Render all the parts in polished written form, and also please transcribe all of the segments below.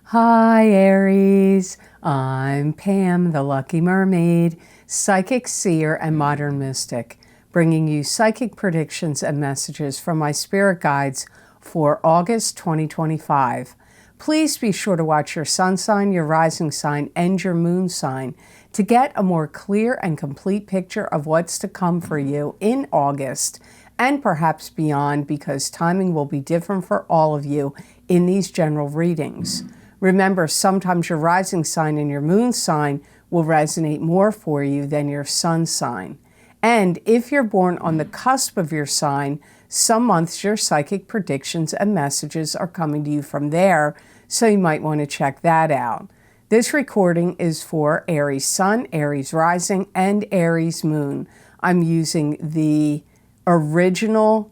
Hi Aries, I'm Pam, the Lucky Mermaid, psychic seer and modern mystic, bringing you psychic predictions and messages from my spirit guides for August 2025. Please be sure to watch your sun sign, your rising sign, and your moon sign to get a more clear and complete picture of what's to come for you in August and perhaps beyond, because timing will be different for all of you in these general readings. Remember, sometimes your rising sign and your moon sign will resonate more for you than your sun sign. And if you're born on the cusp of your sign, some months your psychic predictions and messages are coming to you from there, so you might want to check that out. This recording is for Aries Sun, Aries Rising, and Aries Moon. I'm using the original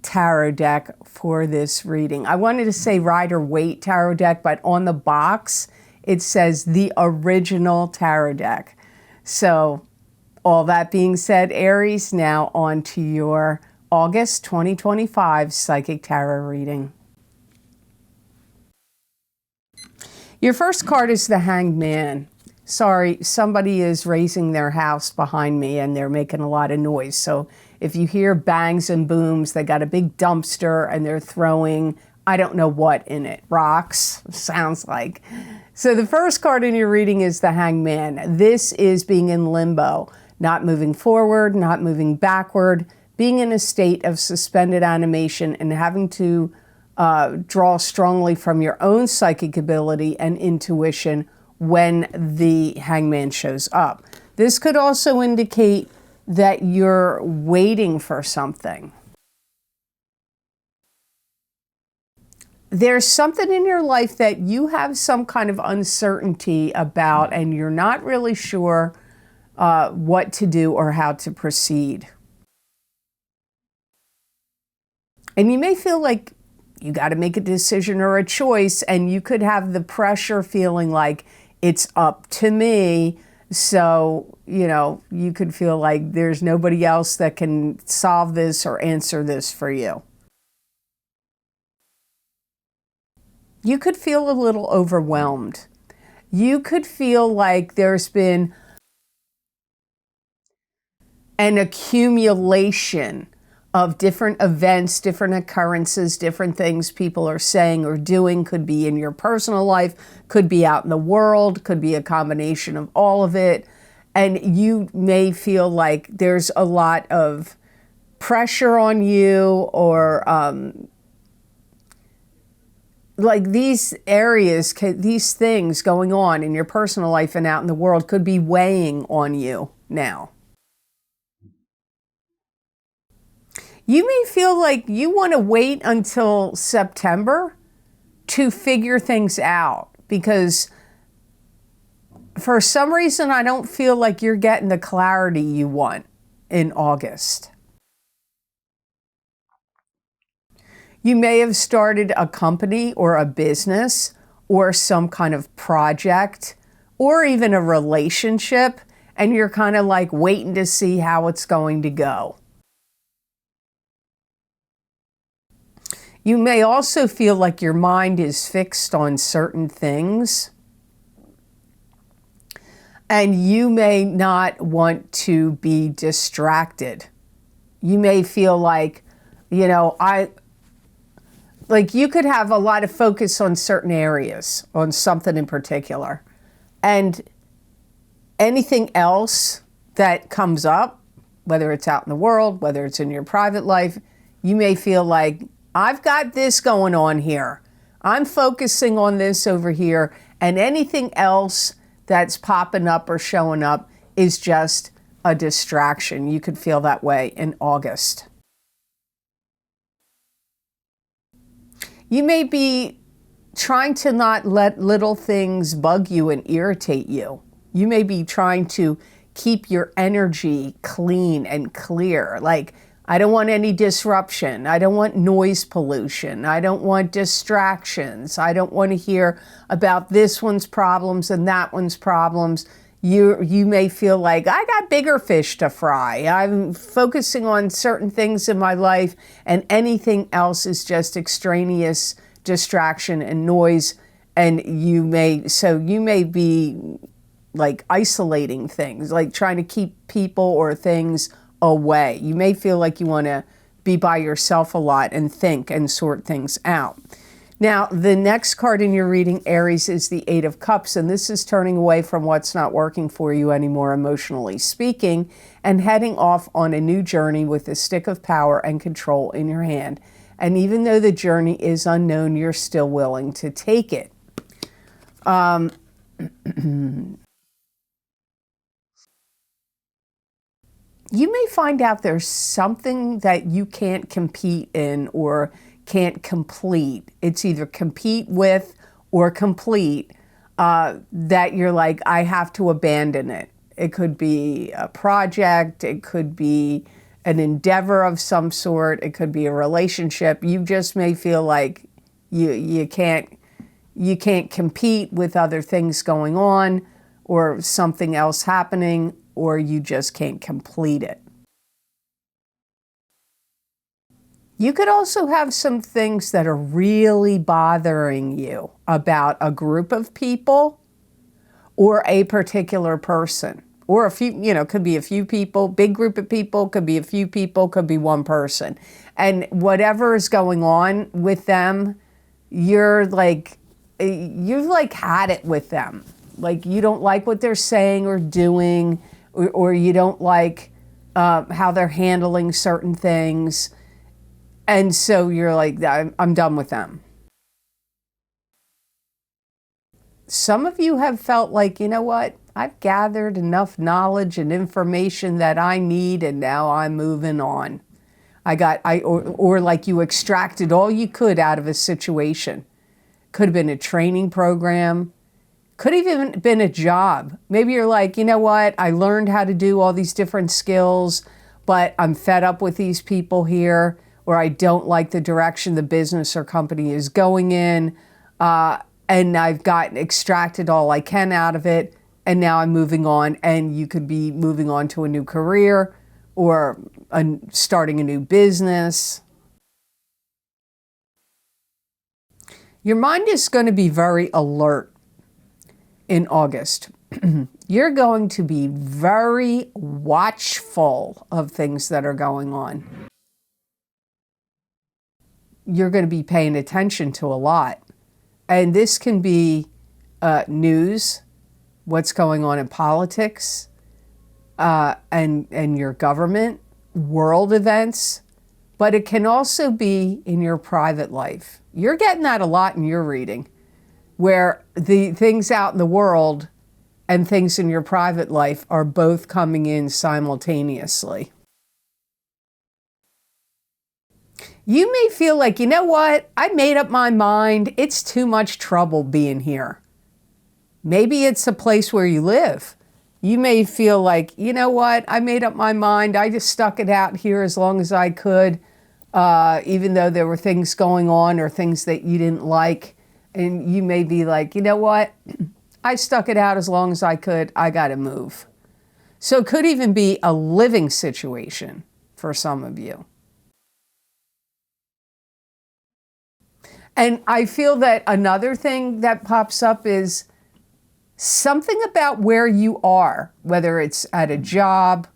tarot deck for this reading. I wanted to say Rider Waite tarot deck, but on the box it says the original tarot deck. So all that being said, Aries, now on to your August 2025 psychic tarot reading. Your first card is the Hanged Man. Sorry, somebody is raising their house behind me and they're making a lot of noise. So if you hear bangs and booms, they got a big dumpster and they're throwing, I don't know what in it, rocks, sounds like. So the first card in your reading is the Hanged Man. This is being in limbo, not moving forward, not moving backward, being in a state of suspended animation and having to draw strongly from your own psychic ability and intuition when the hangman shows up. This could also indicate that you're waiting for something. There's something in your life that you have some kind of uncertainty about and you're not really sure what to do or how to proceed. And you may feel like you got to make a decision or a choice, and you could have the pressure feeling like it's up to me. So, you could feel like there's nobody else that can solve this or answer this for you. You could feel a little overwhelmed. You could feel like there's been an accumulation of different events, different occurrences, different things people are saying or doing. Could be in your personal life, could be out in the world, could be a combination of all of it. And you may feel like there's a lot of pressure on you, or like these areas, these things going on in your personal life and out in the world could be weighing on you now. You may feel like you want to wait until September to figure things out, because for some reason I don't feel like you're getting the clarity you want in August. You may have started a company or a business or some kind of project or even a relationship, and you're kind of like waiting to see how it's going to go. You may also feel like your mind is fixed on certain things, and you may not want to be distracted. You may feel like, you could have a lot of focus on certain areas, on something in particular, and anything else that comes up, whether it's out in the world, whether it's in your private life, you may feel like, I've got this going on here. I'm focusing on this over here, and anything else that's popping up or showing up is just a distraction. You could feel that way in August. You may be trying to not let little things bug you and irritate you. You may be trying to keep your energy clean and clear. Like, I don't want any disruption. I don't want noise pollution. I don't want distractions. I don't want to hear about this one's problems and that one's problems. You may feel like, I got bigger fish to fry. I'm focusing on certain things in my life, and anything else is just extraneous distraction and noise, And you may be like isolating things, like trying to keep people or things away. You may feel like you want to be by yourself a lot and think and sort things out. Now, the next card in your reading, Aries, is the Eight of Cups, and this is turning away from what's not working for you anymore, emotionally speaking, and heading off on a new journey with a stick of power and control in your hand. And even though the journey is unknown, you're still willing to take it. You may find out there's something that you can't compete in or can't complete. It's either compete with or complete that you're like, I have to abandon it. It could be a project. It could be an endeavor of some sort. It could be a relationship. You just may feel like you can't compete with other things going on or something else happening, or you just can't complete it. You could also have some things that are really bothering you about a group of people or a particular person, or a few, could be a few people, big group of people, could be a few people, could be one person. And whatever is going on with them, you've like had it with them. Like you don't like what they're saying or doing, or you don't like how they're handling certain things. And so you're like, I'm done with them. Some of you have felt like, you know what? I've gathered enough knowledge and information that I need, and now I'm moving on. Or like you extracted all you could out of a situation. Could have been a training program. Could have even been a job. Maybe you're like, you know what? I learned how to do all these different skills, but I'm fed up with these people here, or I don't like the direction the business or company is going in, and I've extracted all I can out of it, and now I'm moving on. And you could be moving on to a new career or starting a new business. Your mind is going to be very alert in August. You're going to be very watchful of things that are going on. You're going to be paying attention to a lot. And this can be news, what's going on in politics, and your government, world events, but it can also be in your private life. You're getting that a lot in your reading, where the things out in the world and things in your private life are both coming in simultaneously. You may feel like, you know what? I made up my mind. It's too much trouble being here. Maybe it's a place where you live. You may feel like, you know what? I made up my mind. I just stuck it out here as long as I could, even though there were things going on or things that you didn't like. And you may be like, you know what? I stuck it out as long as I could. I got to move. So it could even be a living situation for some of you. And I feel that another thing that pops up is something about where you are, whether it's at a job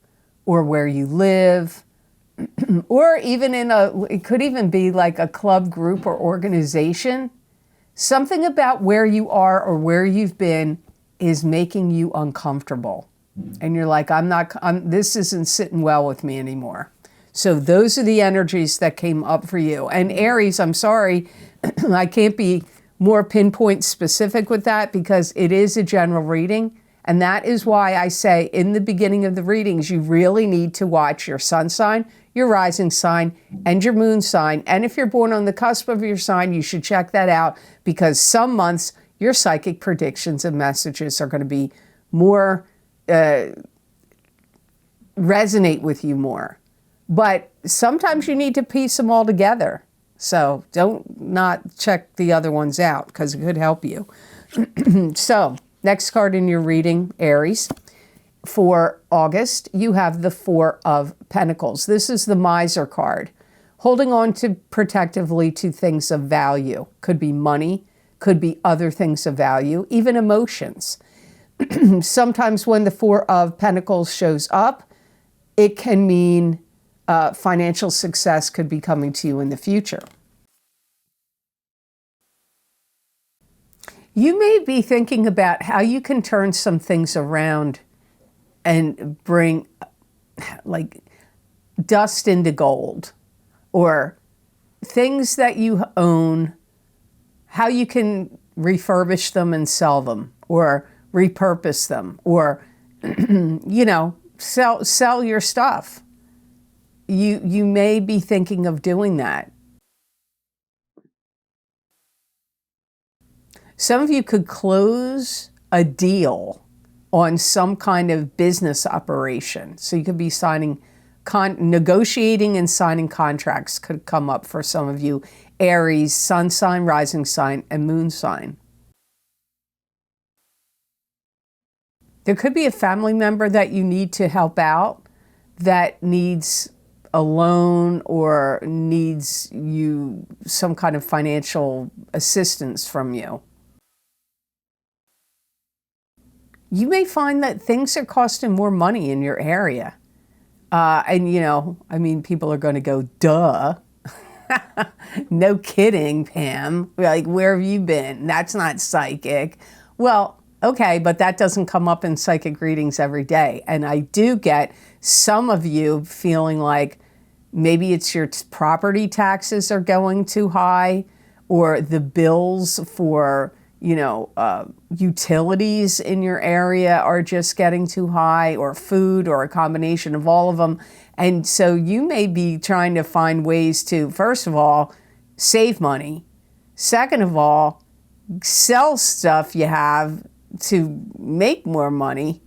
or where you live, or even it could even be like a club, group, or organization. Something about where you are or where you've been is making you uncomfortable. And you're like, this isn't sitting well with me anymore. So those are the energies that came up for you. And Aries, I'm sorry, I can't be more pinpoint specific with that because it is a general reading. And that is why I say in the beginning of the readings, you really need to watch your sun sign, your rising sign, and your moon sign. And if you're born on the cusp of your sign, you should check that out because some months your psychic predictions and messages are going to be more, resonate with you more. But sometimes you need to piece them all together. So don't not check the other ones out because it could help you. So next card in your reading, Aries. For August, you have the Four of Pentacles. This is the miser card. Holding on to protectively to things of value. Could be money, Could be other things of value, even emotions. Sometimes when the Four of Pentacles shows up, it can mean financial success could be coming to you in the future. You may be thinking about how you can turn some things around and bring like dust into gold, or things that you own, how you can refurbish them and sell them, or repurpose them, or you know, sell your stuff. You may be thinking of doing that. Some of you could close a deal on some kind of business operation. So you could be negotiating and signing contracts could come up for some of you. Aries, sun sign, rising sign, and moon sign. There could be a family member that you need to help out that needs a loan or needs you some kind of financial assistance from you. You may find that things are costing more money in your area. And, you know, I mean, people are going to go, duh. No kidding, Pam. Like, where have you been? That's not psychic. Well, okay, but that doesn't come up in psychic readings every day. And I do get some of you feeling like maybe it's your property taxes are going too high, or the bills for, you know, utilities in your area are just getting too high, or food, or a combination of all of them. And so you may be trying to find ways to, first of all, save money. Second of all, sell stuff you have to make more money.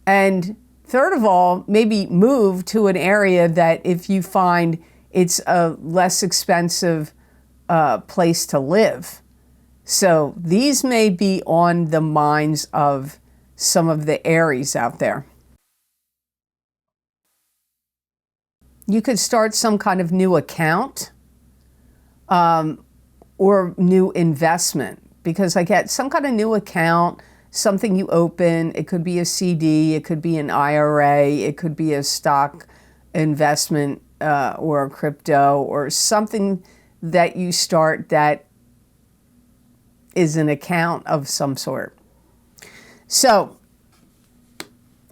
And third of all, maybe move to an area that if you find it's a less expensive place to live. So these may be on the minds of some of the Aries out there. You could start some kind of new account or new investment, because I get some kind of new account, something you open. It could be a CD, it could be an IRA, it could be a stock investment or a crypto, or something that you start that is an account of some sort. So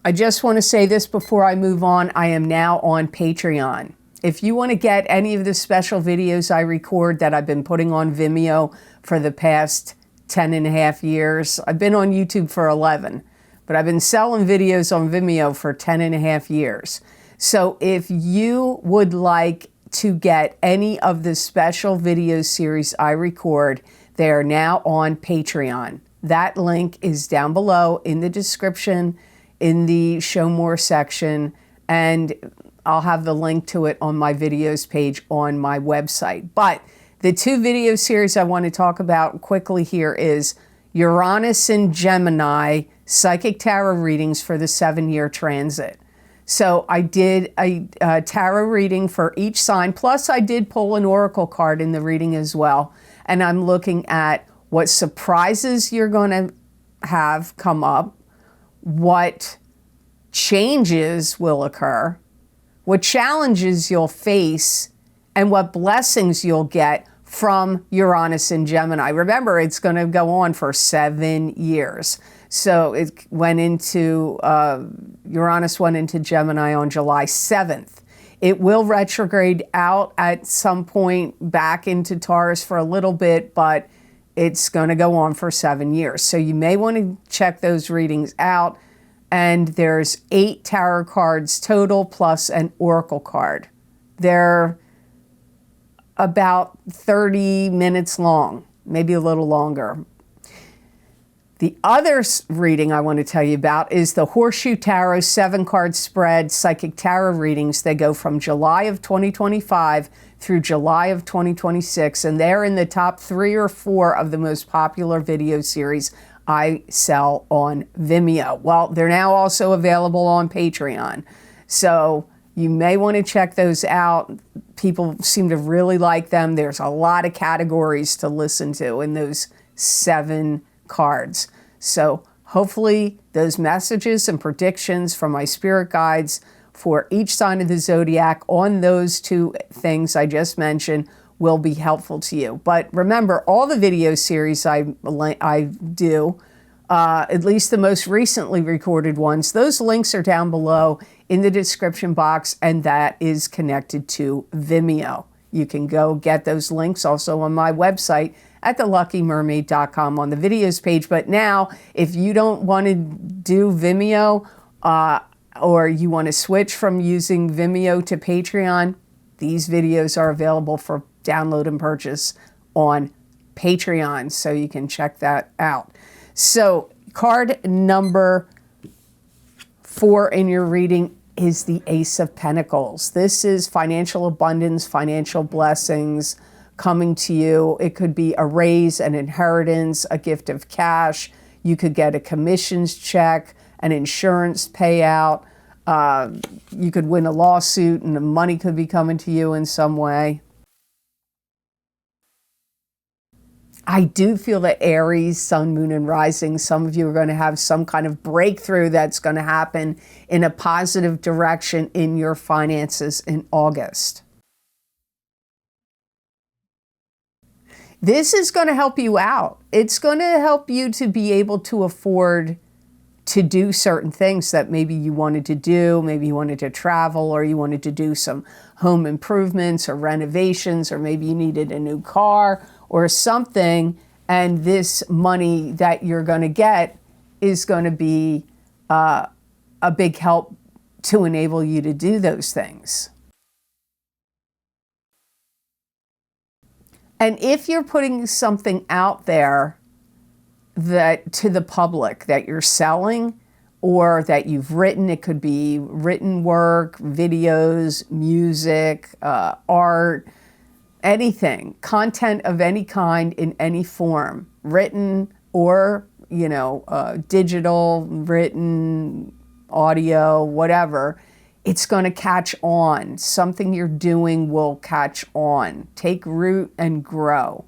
I just want to say this before I move on. I am now on Patreon. If you want to get any of the special videos I record that I've been putting on Vimeo for the past 10 and a half years, I've been on YouTube for 11, but I've been selling videos on Vimeo for 10 and a half years. So if you would like to get any of the special video series I record, they are now on Patreon. That link is down below in the description, in the show more section, and I'll have the link to it on my videos page on my website. But the two video series I want to talk about quickly here is Uranus and Gemini Psychic Tarot Readings for the 7-year transit. So I did a tarot reading for each sign, plus I did pull an oracle card in the reading as well. And I'm looking at what surprises you're going to have come up, what changes will occur, what challenges you'll face, and what blessings you'll get from Uranus and Gemini. Remember, it's going to go on for 7 years. So it went into, Uranus went into Gemini on July 7th. It will retrograde out at some point back into Taurus for a little bit, but it's going to go on for 7 years. So you may want to check those readings out. And there's 8 tarot cards total plus an oracle card. They're about 30 minutes long, maybe a little longer. The other reading I want to tell you about is the Horseshoe Tarot 7-card spread psychic tarot readings. They go from July of 2025 through July of 2026, and they're in the top 3 or 4 of the most popular video series I sell on Vimeo. Well, they're now also available on Patreon. So you may want to check those out. People seem to really like them. There's a lot of categories to listen to in those 7 cards. So hopefully those messages and predictions from my spirit guides for each sign of the zodiac on those 2 things I just mentioned will be helpful to you. But remember, all the video series I do, at least the most recently recorded ones, those links are down below in the description box, and that is connected to Vimeo. You can go get those links also on my website at theluckymermaid.com on the videos page. But now, if you don't want to do Vimeo, or you want to switch from using Vimeo to Patreon, these videos are available for download and purchase on Patreon, so you can check that out. So card number 4 in your reading is the Ace of Pentacles. This is financial abundance, financial blessings coming to you. It could be a raise, an inheritance, a gift of cash. You could get a commissions check, an insurance payout. You could win a lawsuit and the money could be coming to you in some way. I do feel that Aries, Sun, Moon, and Rising, some of you are going to have some kind of breakthrough that's going to happen in a positive direction in your finances in August. This is going to help you out. It's going to help you to be able to afford to do certain things that maybe you wanted to do. Maybe you wanted to travel, or you wanted to do some home improvements or renovations, or maybe you needed a new car or something, and this money that you're going to get is going to be a big help to enable you to do those things. And if you're putting something out there that to the public that you're selling or that you've written, it could be written work, videos, music, art, anything, content of any kind in any form, written or, digital, written, audio, whatever, it's going to catch on. Something you're doing will catch on, take root and grow,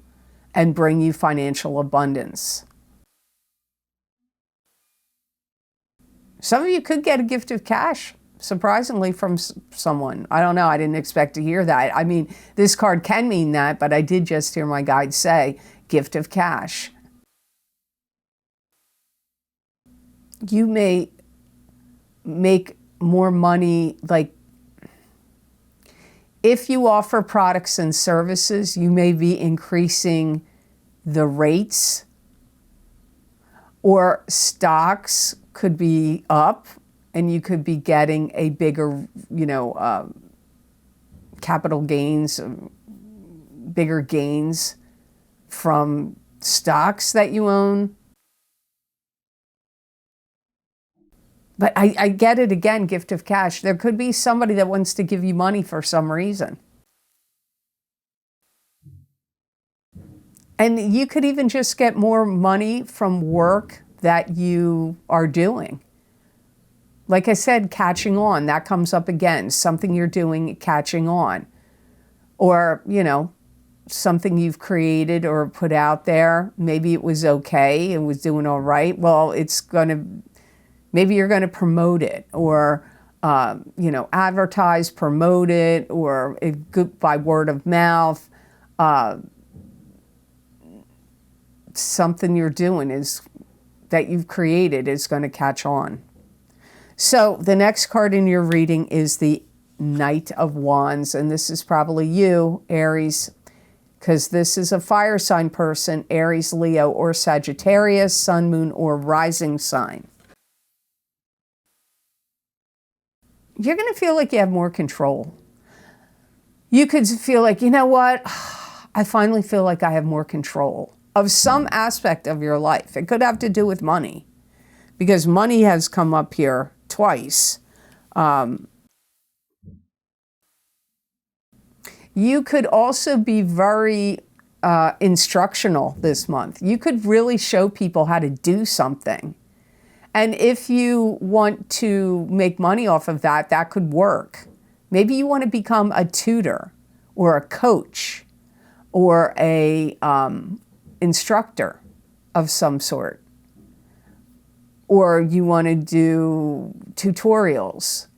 and bring you financial abundance. Some of you could get a gift of cash, surprisingly, from someone. I don't know. I didn't expect to hear that. I mean, this card can mean that, but I did just hear my guide say gift of cash. You may make more money, like if you offer products and services, you may be increasing the rates, or stocks could be up and you could be getting a bigger, capital gains, bigger gains from stocks that you own. But I get it again, gift of cash. There could be somebody that wants to give you money for some reason. And you could even just get more money from work that you are doing. Like I said, catching on, that comes up again. Something you're doing, catching on. Or, something you've created or put out there. Maybe it was okay, it was doing all right. Well, maybe you're going to promote it, or, advertise, promote it, or by word of mouth. Something you're doing that you've created is going to catch on. So the next card in your reading is the Knight of Wands, and this is probably you, Aries, because this is a fire sign person, Aries, Leo, or Sagittarius, Sun, Moon, or Rising sign. You're going to feel like you have more control. You could feel like, you know what? I finally feel like I have more control of some aspect of your life. It could have to do with money, because money has come up here twice. You could also be very instructional this month. You could really show people how to do something. And if you want to make money off of that, that could work. Maybe you want to become a tutor or a coach or a instructor. of some sort, or you want to do tutorials,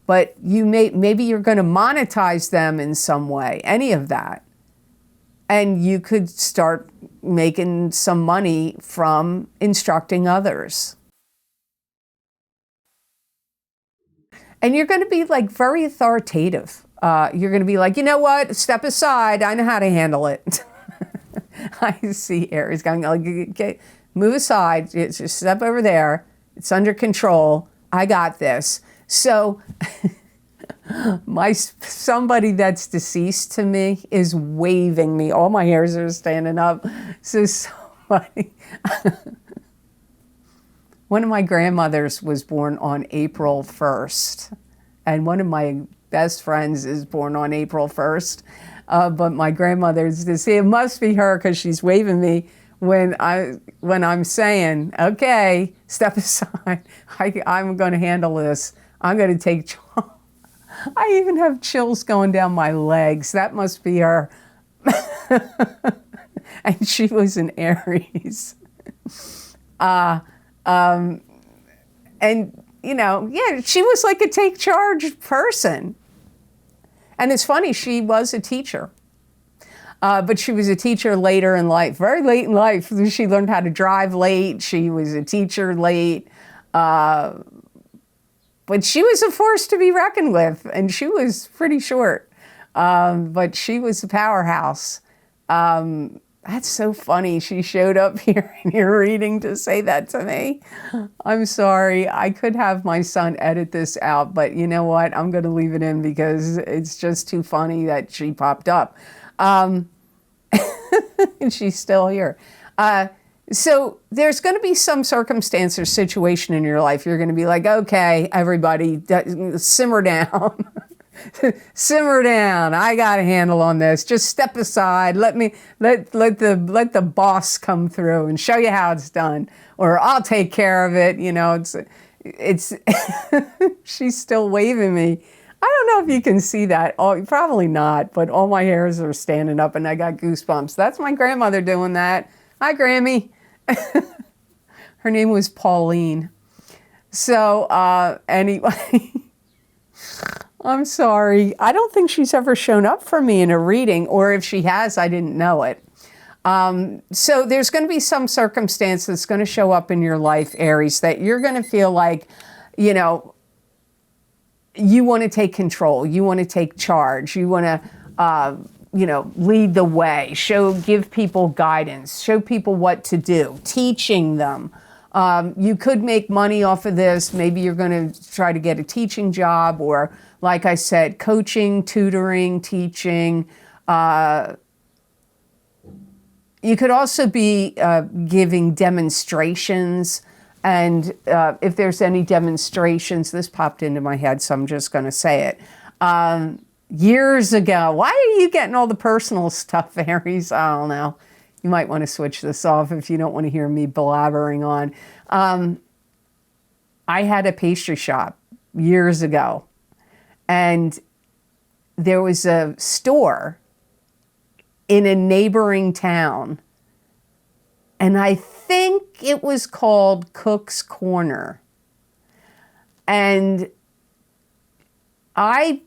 but maybe you're going to monetize them in some way, any of that. And you could start making some money from instructing others. And you're going to be like very authoritative. You're going to be like, you know what? Step aside. I know how to handle it. I see Aries going, okay, move aside. Just step over there. It's under control. I got this. So somebody that's deceased to me is waving me. All my hairs are standing up. So somebody... One of my grandmothers was born on April 1st, and one of my best friends is born on April 1st. But my grandmother's deceased. It must be her because she's waving me when I'm saying, okay, step aside. I'm going to handle this. I'm going to take charge. I even have chills going down my legs. That must be her. And she was an Aries. And, you know, yeah, she was like a take charge person. And it's funny, she was a teacher. But she was a teacher later in life, very late in life. She learned how to drive late. She was a teacher late. But she was a force to be reckoned with, and she was pretty short. But she was a powerhouse. That's so funny. She showed up here in your reading to say that to me. I'm sorry. I could have my son edit this out, but you know what? I'm going to leave it in because it's just too funny that she popped up. And she's still here. So there's going to be some circumstance or situation in your life. You're going to be like, okay, everybody, simmer down. Simmer down. I got a handle on this. Just step aside. Let the boss come through and show you how it's done, or I'll take care of it. You know, it's she's still waving me. I don't know if you can see that. Oh, probably not, but all my hairs are standing up and I got goosebumps. That's my grandmother doing that. Hi, Grammy. Her name was Pauline. So anyway, I'm sorry. I don't think she's ever shown up for me in a reading, or if she has, I didn't know it. So there's going to be some circumstance that's going to show up in your life, Aries, that you're going to feel like, you know, you want to take control. You want to take charge. You want to, you know, lead the way, give people guidance, show people what to do, teaching them. You could make money off of this. Maybe you're going to try to get a teaching job, or like I said, coaching, tutoring, teaching. You could also be giving demonstrations. And if there's any demonstrations, this popped into my head, so I'm just going to say it. Years ago, why are you getting all the personal stuff, Aries? I don't know. You might want to switch this off if you don't want to hear me blabbering on. I had a pastry shop years ago, and there was a store in a neighboring town, and I think it was called Cook's Corner. And I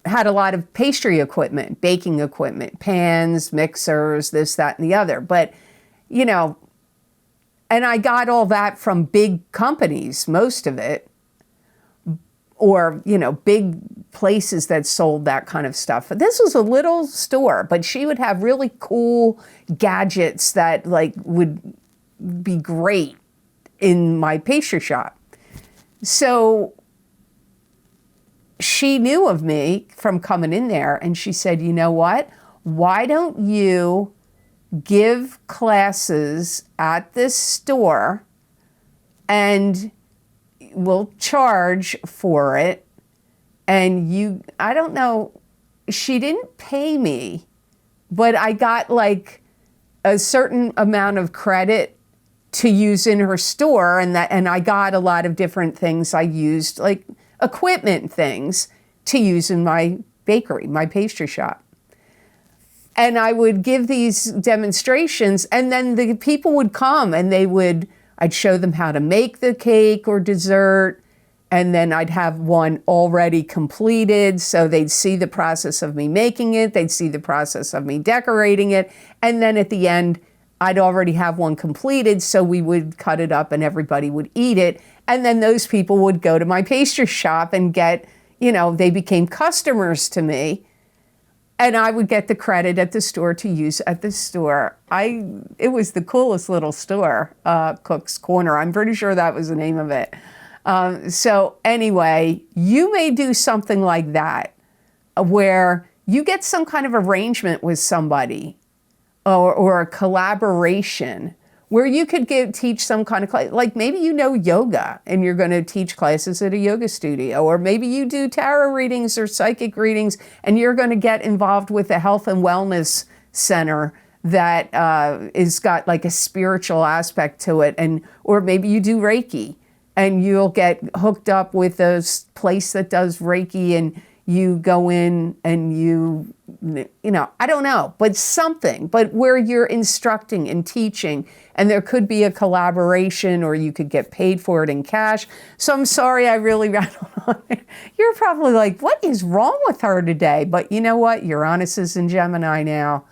had a lot of pastry equipment, baking equipment, pans, mixers, this, that, and the other. But, you know, and I got all that from big companies, most of it, or, you know, big places that sold that kind of stuff. But this was a little store, but she would have really cool gadgets that like would be great in my pastry shop. So she knew of me from coming in there, and she said, you know what? Why don't you give classes at this store and we'll charge for it? And I don't know, she didn't pay me, but I got like a certain amount of credit to use in her store, and I got a lot of different things I used, like equipment things to use in my bakery, my pastry shop. And I would give these demonstrations, and then the people would come and I'd show them how to make the cake or dessert, and then I'd have one already completed, so they'd see the process of me making it, they'd see the process of me decorating it, and then at the end, I'd already have one completed, so we would cut it up and everybody would eat it, and then those people would go to my pastry shop and get, they became customers to me. And I would get the credit at the store to use at the store. It was the coolest little store, Cook's Corner. I'm pretty sure that was the name of it. So anyway, you may do something like that, where you get some kind of arrangement with somebody or a collaboration where you could teach some kind of class, like maybe yoga and you're going to teach classes at a yoga studio, or maybe you do tarot readings or psychic readings and you're going to get involved with a health and wellness center that is got like a spiritual aspect to it, or maybe you do Reiki and you'll get hooked up with a place that does Reiki and you go in and I don't know, but something, but where you're instructing and teaching, and there could be a collaboration or you could get paid for it in cash. So I'm sorry I really rattled on. You're probably like, what is wrong with her today? But you know what? Uranus is in Gemini now.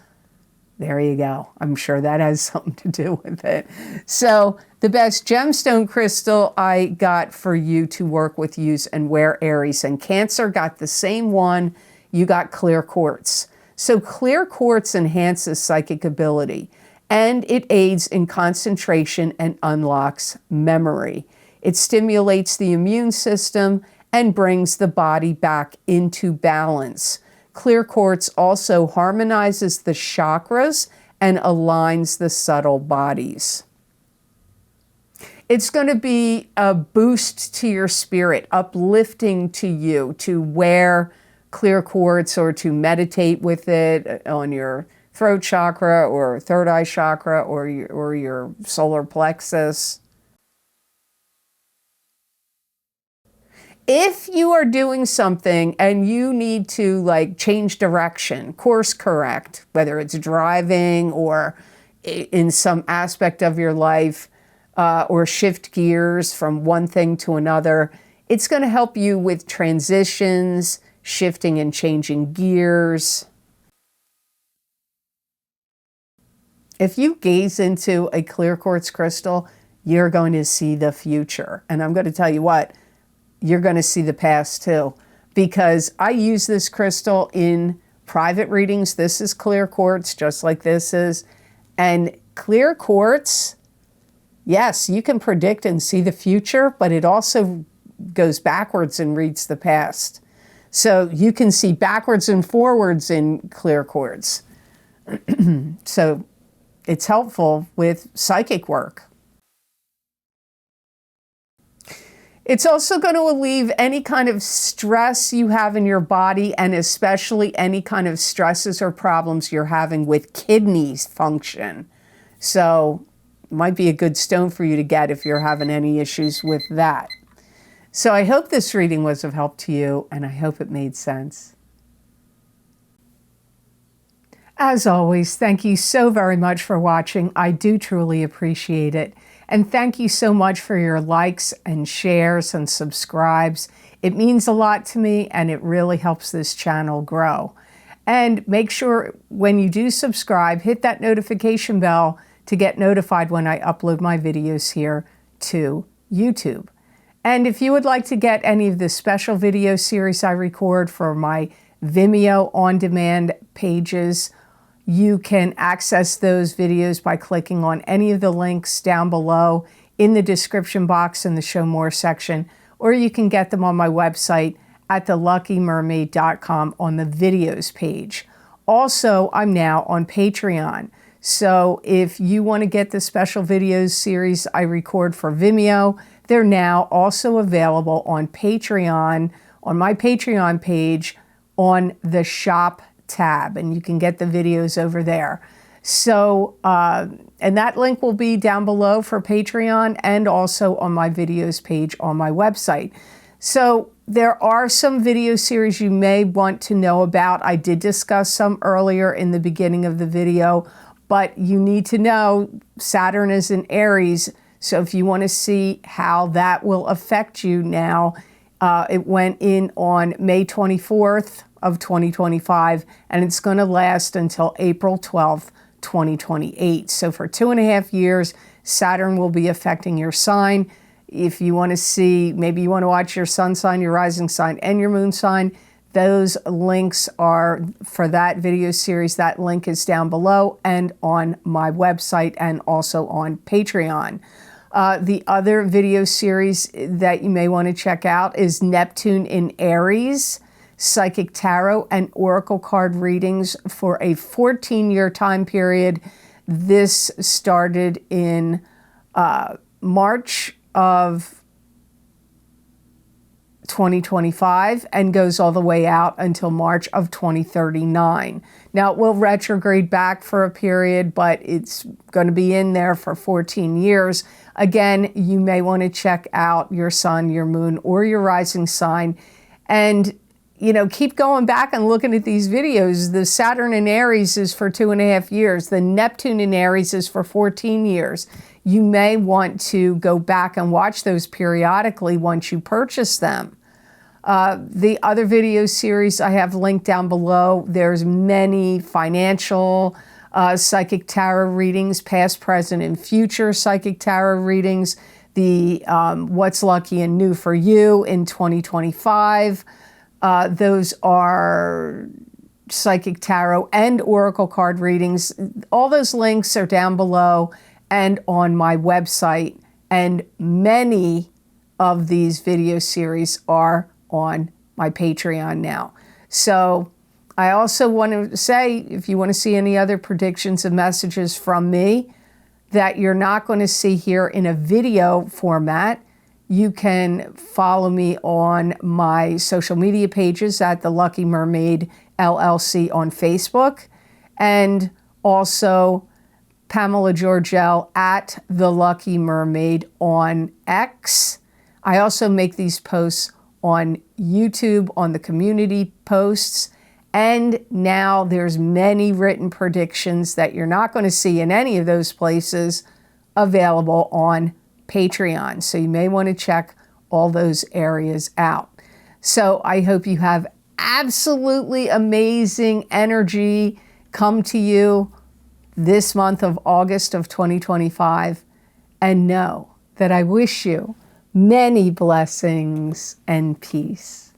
There you go. I'm sure that has something to do with it. So the best gemstone crystal I got for you to work with, use, and wear, Aries. And Cancer got the same one. You got clear quartz. So clear quartz enhances psychic ability, and it aids in concentration and unlocks memory. It stimulates the immune system and brings the body back into balance. Clear quartz also harmonizes the chakras and aligns the subtle bodies. It's going to be a boost to your spirit, uplifting to you to wear clear quartz or to meditate with it on your throat chakra or third eye chakra or your solar plexus. If you are doing something and you need to change direction, course correct, whether it's driving or in some aspect of your life, or shift gears from one thing to another, it's going to help you with transitions, shifting and changing gears. If you gaze into a clear quartz crystal, you're going to see the future. And I'm going to tell you what, you're going to see the past too, because I use this crystal in private readings. This is clear quartz, just like this is. And clear quartz, yes, you can predict and see the future, but it also goes backwards and reads the past. So you can see backwards and forwards in clear quartz. So it's helpful with psychic work. It's also going to alleviate any kind of stress you have in your body, and especially any kind of stresses or problems you're having with kidneys function. So it might be a good stone for you to get if you're having any issues with that. So I hope this reading was of help to you, and I hope it made sense. As always, thank you so very much for watching. I do truly appreciate it. And thank you so much for your likes and shares and subscribes. It means a lot to me, and it really helps this channel grow. And make sure when you do subscribe, hit that notification bell to get notified when I upload my videos here to YouTube. And if you would like to get any of the special video series I record for my Vimeo on-demand pages, you can access those videos by clicking on any of the links down below in the description box in the Show More section, or you can get them on my website at theluckymermaid.com on the videos page. Also, I'm now on Patreon. So if you want to get the special videos series I record for Vimeo, they're now also available on Patreon, on my Patreon page on the shop tab, and you can get the videos over there. So, and that link will be down below for Patreon and also on my videos page on my website. So there are some video series you may want to know about. I did discuss some earlier in the beginning of the video, but you need to know Saturn is in Aries. So if you want to see how that will affect you now, it went in on May 24th of 2025, and it's going to last until April 12th, 2028. So for 2.5 years, Saturn will be affecting your sign. If you want to see, maybe you want to watch your sun sign, your rising sign, and your moon sign, those links are for that video series. That link is down below and on my website and also on Patreon. The other video series that you may want to check out is Neptune in Aries, Psychic Tarot and Oracle card readings for a 14-year time period. This started in March of 2025 and goes all the way out until March of 2039. Now, it will retrograde back for a period, but it's going to be in there for 14 years. Again, you may want to check out your sun, your moon, or your rising sign, and keep going back and looking at these videos. The Saturn in Aries is for 2.5 years. The Neptune in Aries is for 14 years. You may want to go back and watch those periodically once you purchase them. The other video series I have linked down below. There's many financial psychic tarot readings, past, present, and future psychic tarot readings. The What's Lucky and New for You in 2025. Those are psychic tarot and oracle card readings. All those links are down below and on my website, and many of these video series are on my Patreon now. So I also want to say, if you want to see any other predictions and messages from me that you're not going to see here in a video format, you can follow me on my social media pages at the Lucky Mermaid LLC on Facebook, and also Pamela Georgel at the Lucky Mermaid on X. I also make these posts on YouTube, on the community posts, and now there's many written predictions that you're not going to see in any of those places available on Patreon. So you may want to check all those areas out. So I hope you have absolutely amazing energy come to you this month of August of 2025, and know that I wish you many blessings and peace.